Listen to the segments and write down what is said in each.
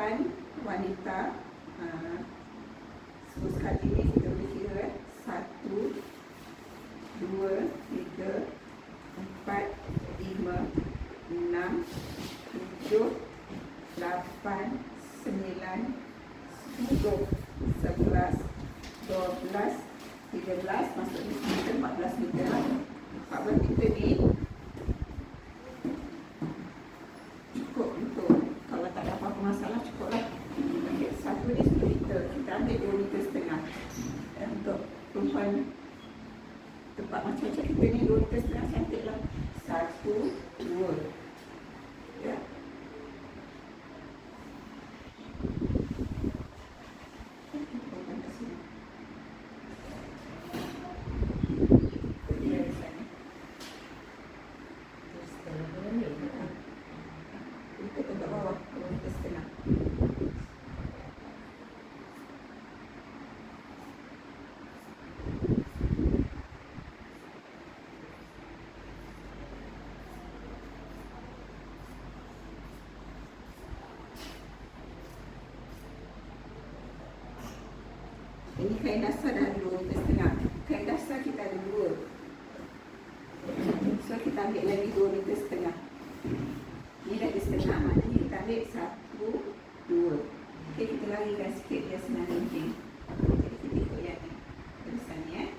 8 wanita. So sekali ni kita boleh kira 1, 2, 3, 4, 5, 6, 7, 8, 9, 10, 11, 12, 13, maksudnya kita 14 meter lah. 14 meter ni cukup untuk, kalau tak ada apa-apa masalah, cukup lah. Okay, satu ni 10 meter, kita ambil 2 meter setengah. Untuk perempuan tempat macam-macam kita ni 2 meter setengah cantik lah. 1, 2, ya. Ini kain dasar dah ada 2 meter setengah. Kain dasar kita ada 2. So kita ambil lagi 2 meter setengah. Ini dah ada setengah, maknanya kita ambil 1, 2. Okay, kita larikan sikit dia senang linting. Jadi kita ikut yang ni. Terusan ni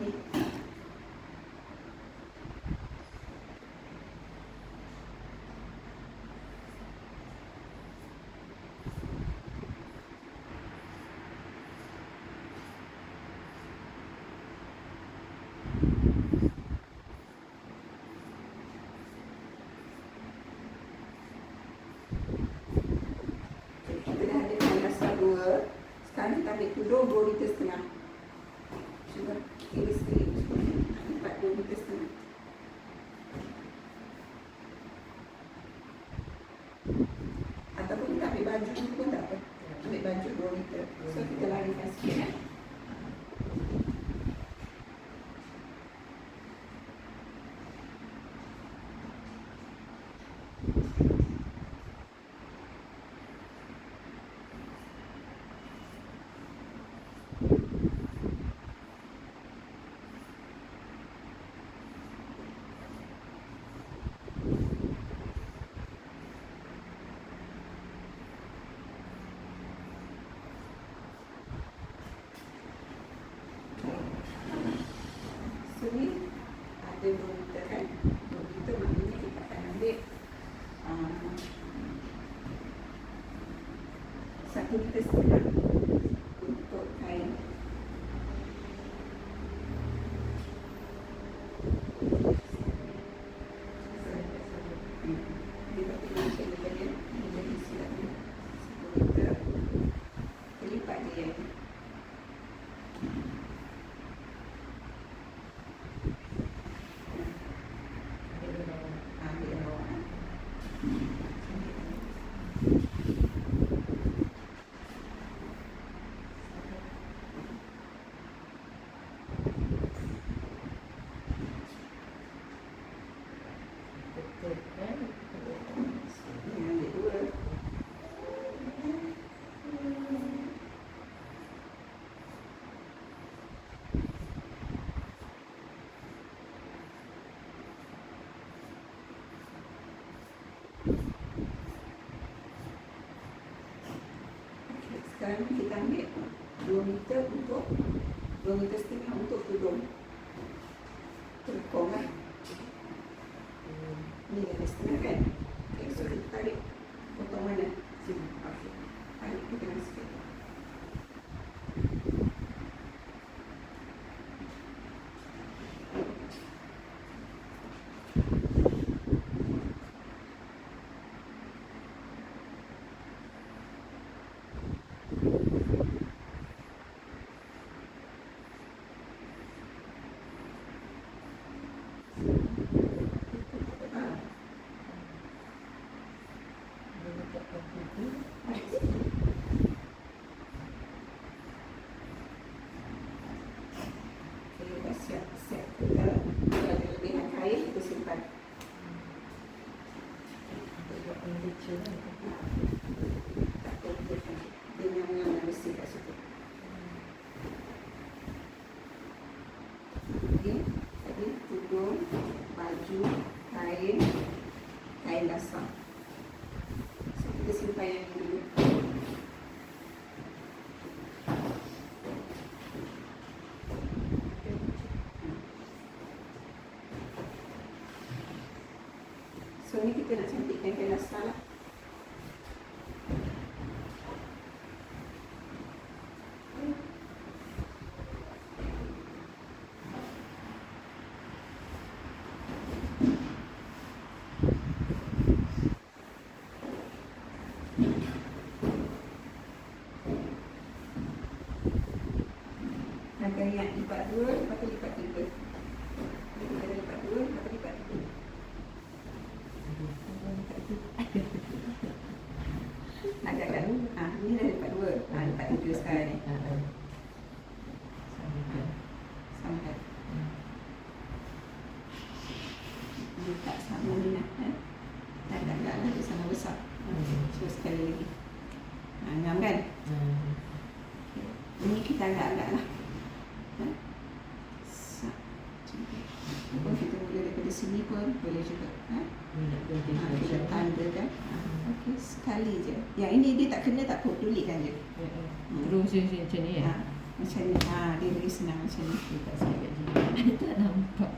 Ni. Sekarang kita ambil tudung 2 meter setengah. Cuba kira sekali. Dapat 2 meter setengah. Ataupun kita ambil baju pun tak apa. Ambil baju 2 meter. So kita larikan sikit. Ni ada 2 meter kan. 2 meter maknanya kita akan ambil 1 meter setengah untuk kain. Dia pakai macam ni kan, dia jadi silap ni 10 meter. Lipat dia. Sekarang ni kita ambil 2 meter untuk 2 meter setengah untuk tudung terkong kan. Ni ada setengah kan. Okay, so kita tarik potong mana? Sini. Okay. Tarik kita dengan sikit. Tak kotor. Dia yang bersih kat situ. Okey, tadi tudung, baju, kain dasar. So, kita simpan yang ini dulu. So, ni kita nak cantikkan kain dasar lah. Yang lipat 2, lepas tu lipat 3. Kita ada lipat 2, lepas tu lipat 3. Agak-agak ni dah lipat 2. Lipat 3 sekarang ni. Sampai. Lipat sama ni lah. Agak-agak lah, dia sama besar. Cuba sekali lagi. Ngam kan? Ini kita agak-agak lah. Kita mula daripada sini pun boleh juga. Kita tanda kan. Okey, sekali je. Yang ini dia tak kena tak pedulikan je. Terus macam ni ya. Macam ni. Dia lagi senang macam ni. Kita tak sikit kat sini. Tak nampak.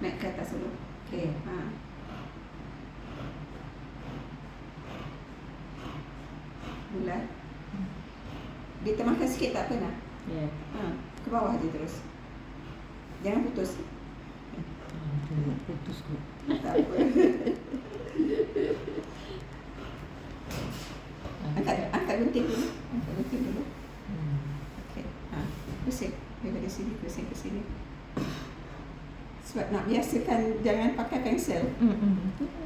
Naik ke atas dulu. Okey. Bulat. Dia termakan sikit tak apa nak? Ya. Ke bawah je terus. Jangan putus. Putus kot. Tak apa. Angkat gunting dulu. Angkat gunting dulu. Okey. Pusing. Daripada sini pusing ke sini. Sebab nak biasakan jangan pakai pensel.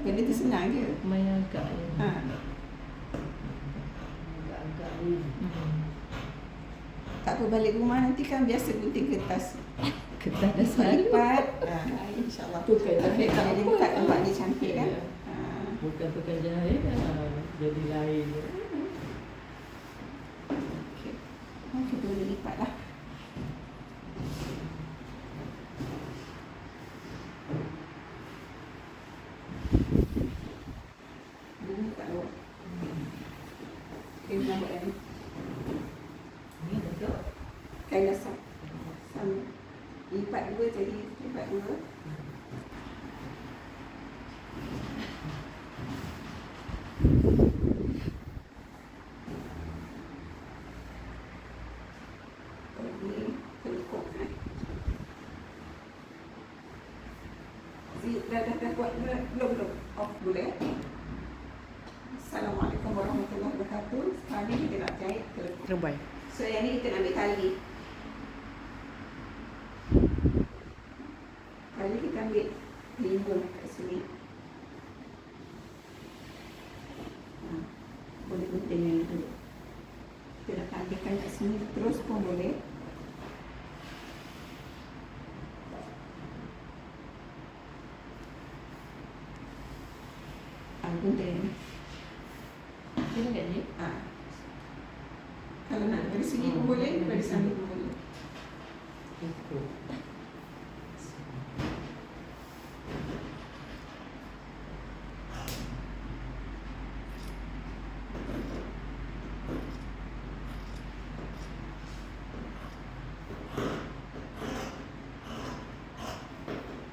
Benda tu senang je. Main agak je. Agak-agak ni. Tak apa, balik rumah nanti kan biasa gunting kertas. Kertas dasar. Lipat. InsyaAllah. Bukan jahit tak Jadi apa. buka nampak dia cantik kan. Ya. Bukan tukar jahit jadi lain. Okey. Kita boleh lipat lah. Ini tak lawak. Okey, nak buat yang ni. Ni betul. Kain dasar. Sama. Lipat 2 jadi lipat 2. Dah buat belum? Off boleh. Assalamualaikum warahmatullahi wabarakatuh. Sekarang ni kita nak jahit Terbaik. So yang ni kita nak ambil tali. Tali kita ambil 5 kat sini. Boleh gunting yang ni dulu. Kita nak talikan kat sini terus pun boleh. Gunting ni. Sini kat ni. Kalau nak dari sini pun boleh, dari sana pun boleh. Ikut.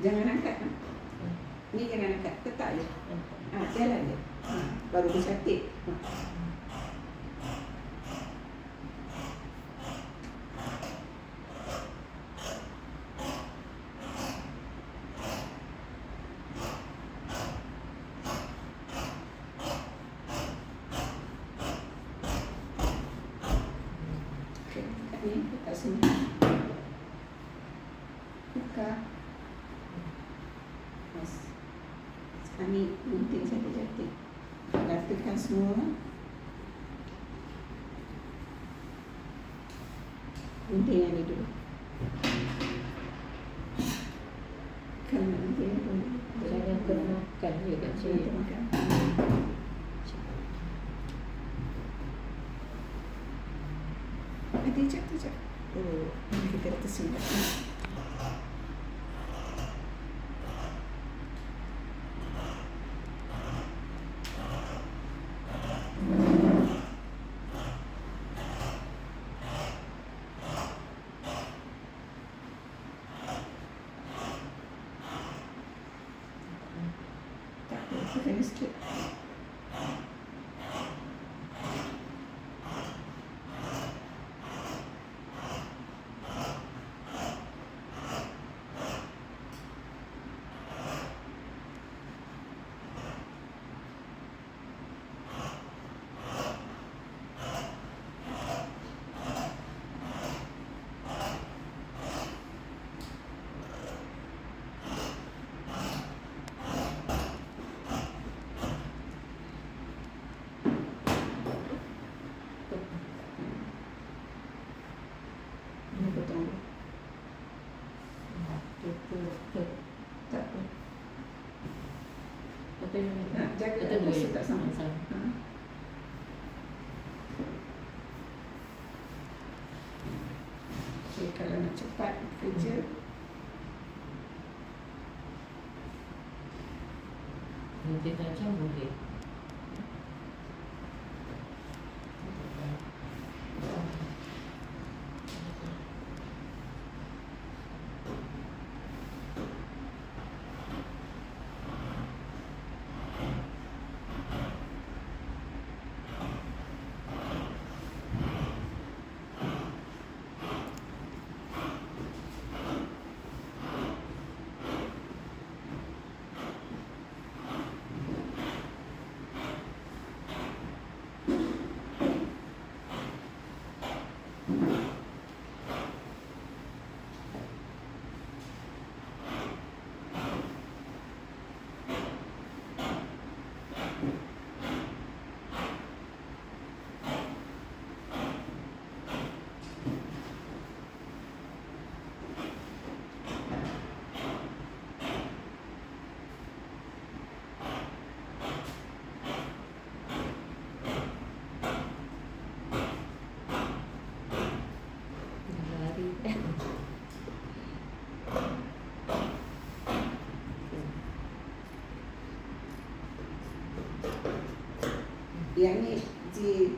Jangan angkat. Ni jangan angkat, letak je. Jalan je. Baru dia cantik. Okey, kat ni, kat sini. Buka. Yes. Sekarang ni gunting cantik-cantik. Ratakan semua. Gunting yang ni dulu. kena nanti. Jangan kena makan je kat cik. Makan. Nanti jap. Oh, kita tersilap. Tak apa, saya kena sikit. Ini potong. Tak apa. Apa yang Nak jaga Kata apa boleh. tak sama. Sama. Ha. Okay, kalau nak cepat kerja, Nanti tajam boleh. yang ni di